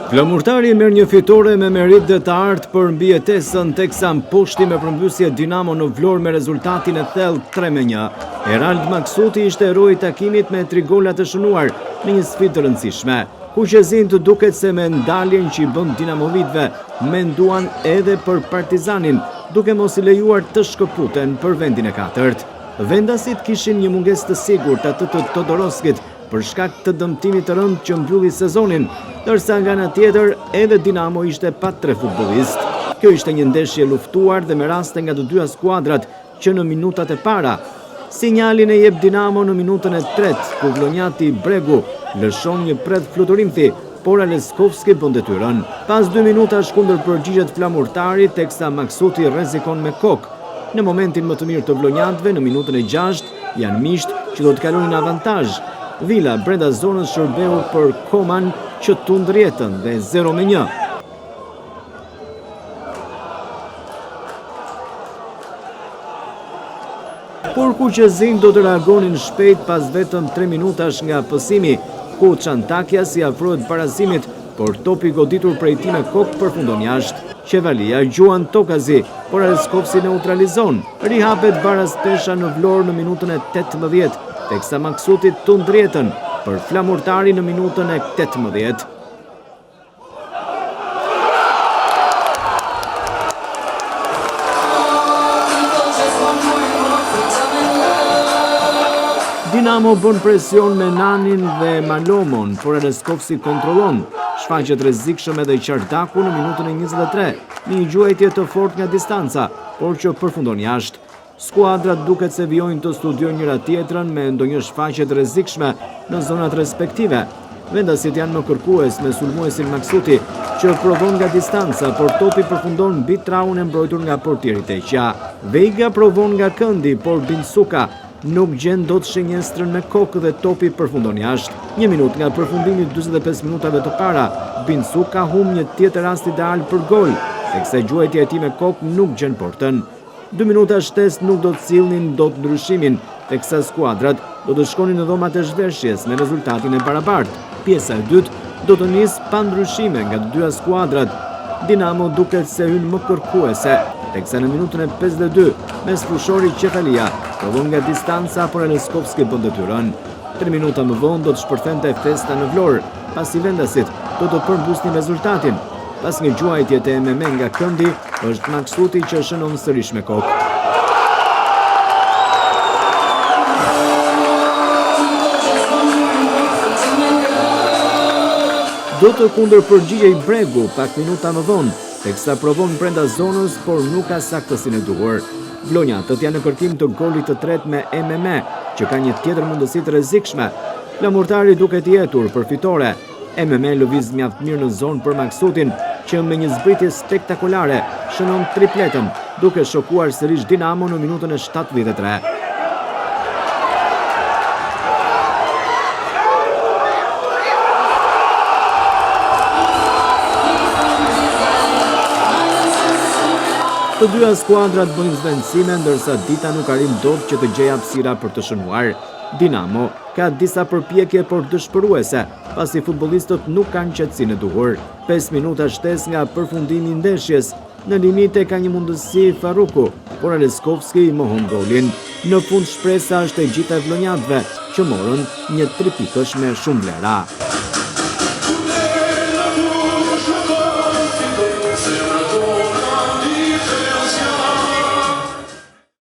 Flamurtari merr një fitore me merit dhe të artë për mbijetesën teksa mposhti me përmbysje Dinamo në Vlorë me rezultatin e thellë 3-1. Erald Maksuti ishte heroi i takimit me 3 gola të shënuar në një sfidë të rëndësishme. Kuqezin të duket se me ndaljen që i bën dinamovitëve menduan edhe për Partizanin, duke mos i lejuar të shkëputen për vendin e 4. Vendasit kishin një mungesë të sigurt atë të Todorovskit për shkak të dëmtimit të rënd që mbylli sezonin, ndërsa nga ana tjetër edhe Dinamo ishte pa 3 futbollistë. Kjo ishte një ndeshje luftuar dhe me raste nga të dyja skuadrat që në minutat e para. Sinjalin e jep Dinamo në minutën e 3, ku vlonjati Bregu lëshon një predh fluturimthi, por Aleskovski bën detyrën. Pas 2 minutash kundër përgjigjet flamurtari, teksa Maksuti rrezikon me kokë. Në momentin më të mirë të vlonjatëve, në minutën e 6, janë misht që do të kalonin avantazh. Vila brenda zonës shërbeu për Koman që tund rjetën dhe 0-1. Por Kuqezin do të reagonin shpejt pas vetëm 3 minutash nga pësimi, ku Çantakja si afrohet barazimit, por topi goditur prej tij me kokë përfundon jashtë. Qevalia gjuan Tokazi, por Aleskovsi neutralizon. Rihapet baraz pesha në Vlorë në minutën e 18, teksa Maksuti tund rjetën për Flamurtari në minutën e 18. Dinamo bën presion me Nanin dhe Malomon, por Aleskovsi kontrollon. Shfaqet rrezikshëm edhe Qardaku në minutën e 23, një gjuajtje të fortë nga distanca, por që përfundon jashtë. Skuadrat duket se vijojnë të studiojnë njëra tjetrën me ndonjë shfaqje të rrezikshme në zonat respektive. Vendasit janë më kërkues me sulmuesin Maksuti, që provon nga distanca, por topi përfundon mbi traun e mbrojtur nga portieri Teqja. Veiga provon nga këndi, por Binsuka nuk gjen dot shenjestrën me kokë dhe topi përfundon jashtë. 1 minutë nga përfundimi 45 minutave të para, Binsuka humb një tjetër rast ideal për gol, teksa gjuajtja e tij me kokë nuk gjen portën. 2 minuta shtesë nuk do të sillnin dot ndryshimin, teksa skuadrat do të shkonin në dhomat e zhveshjes me rezultatin e barabartë. Pjesa e dytë do të nisë pa ndryshime nga të dyja skuadrat. Dinamo duket se hyn më kërkuese, teksa në minutën e 52, mes fushori Qefalia provon nga distanca, por Aleskovski bën detyrën. 3 minuta më vonë do të shpërthente festa në Vlorë, pasi vendasit do të përmbusnin rezultatin. Pas një gjuajtje të MMA nga këndi, është Maksuti që shënon sërish me kokë. Do të kundër përgjigjej Bregu pak minuta më vonë, teksa provon brenda zonës, por nuk ka saktësinë e duhur. Vlonjatët janë në kërkim të golit të tretë me MMA, që ka një tjetër mundësi të rrezikshme. Flamurtari duket i etur për fitore. MMA lëviz mjaft mirë në zonë për Maksutin, që me një zbritje spektakolare shënon tripletën, duke shokuar sërish Dinamo në minutën e 73. Të dyja skuadrat bëjnë zvendësime, ndërsa dita nuk arrin dot që të gjejë hapësira për të shënuar. Dinamo ka disa përpjekje por dëshpëruese, pasi futbollistët nuk kanë qetësinë e duhur. 5 minuta shtesë nga përfundimi i ndeshjes, në limite ka një mundësi Farruku, por Aleskovski i mohon golin. Në fund shpresa është e gjitha e vlonjatëve, që morën një 3 pikësh me shumë vlera.